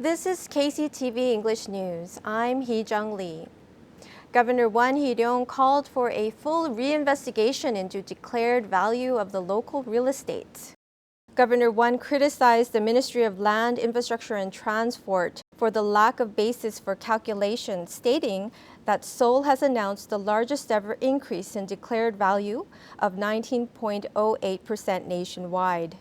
This is KCTV English News. I'm Hee-Jung Lee. Governor Won Hee-ryong called for a full reinvestigation into declared value of the local real estate. Governor Won criticized the Ministry of Land, Infrastructure and Transport for the lack of basis for calculation, stating that Seoul has announced the largest ever increase in declared value of 19.08% nationwide.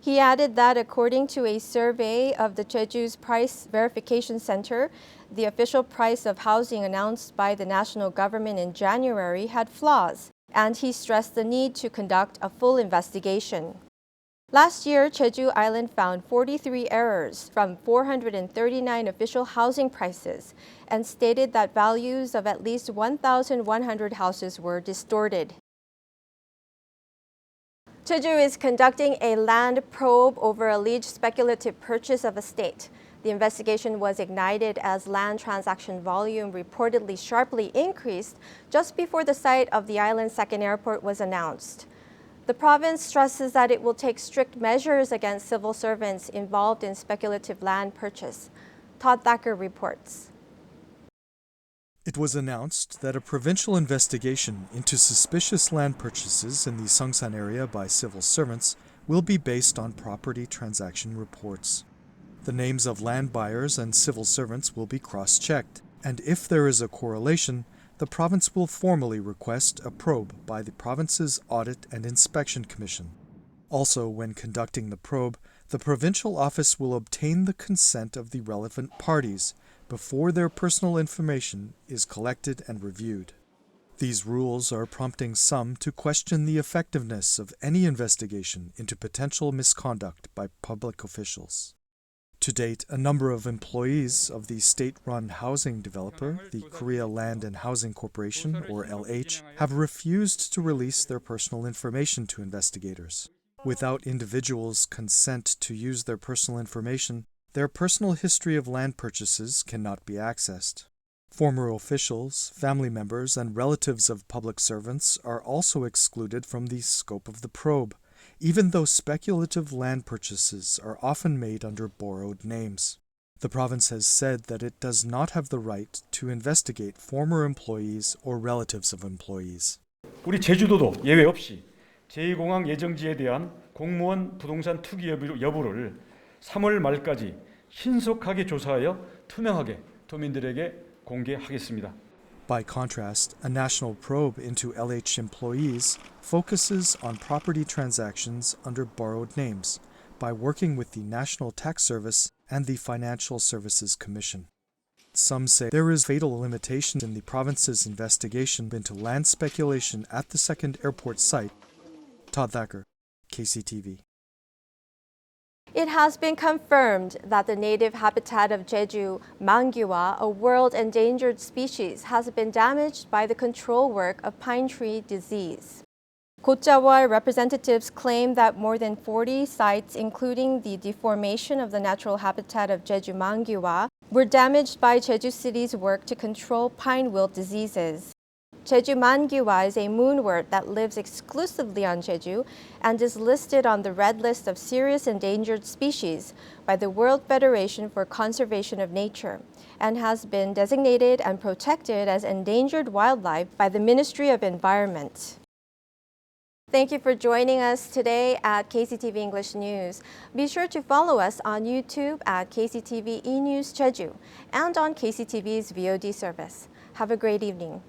He added that according to a survey of the Jeju's Price Verification Center, the official price of housing announced by the national government in January had flaws, and he stressed the need to conduct a full investigation. Last year, Jeju Island found 43 errors from 439 official housing prices and stated that values of at least 1,100 houses were distorted. Jeju is conducting a land probe over alleged speculative purchase of a state. The investigation was ignited as land transaction volume reportedly sharply increased just before the site of the island's second airport was announced. The province stresses that it will take strict measures against civil servants involved in speculative land purchase. Todd Thacker reports. It was announced that a provincial investigation into suspicious land purchases in the Seongsan area by civil servants will be based on property transaction reports. The names of land buyers and civil servants will be cross-checked, and if there is a correlation, the province will formally request a probe by the province's Audit and Inspection Commission. Also, when conducting the probe, the provincial office will obtain the consent of the relevant parties before their personal information is collected and reviewed. These rules are prompting some to question the effectiveness of any investigation into potential misconduct by public officials. To date, a number of employees of the state-run housing developer, the Korea Land and Housing Corporation, or LH, have refused to release their personal information to investigators. Without individuals' consent to use their personal information, their personal history of land purchases cannot be accessed. Former officials, family members, and relatives of public servants are also excluded from the scope of the probe, even though speculative land purchases are often made under borrowed names. The province has said that it does not have the right to investigate former employees or relatives of employees. 우리 제주도도 예외 없이 제2공항 예정지에 대한 공무원 부동산 투기 여부를 3월 말까지 신속하게 조사하여 투명하게 도민들에게 공개하겠습니다. By contrast, a national probe into LH employees focuses on property transactions under borrowed names by working with the National Tax Service and the Financial Services Commission. Some say there is fatal limitation in the province's investigation into land speculation at the second airport site. Todd Thacker, KCTV. It has been confirmed that the native habitat of Jeju, mangywa, a world endangered species, has been damaged by the control work of pine tree disease. Gochawol representatives claim that more than 40 sites, including the deformation of the natural habitat of Jeju mangywa, were damaged by Jeju City's work to control pine wilt diseases. Jeju mangywa is a moonwort that lives exclusively on Jeju and is listed on the Red List of Serious Endangered Species by the World Federation for Conservation of Nature and has been designated and protected as endangered wildlife by the Ministry of Environment. Thank you for joining us today at KCTV English News. Be sure to follow us on YouTube at KCTV eNews Jeju and on KCTV's VOD service. Have a great evening.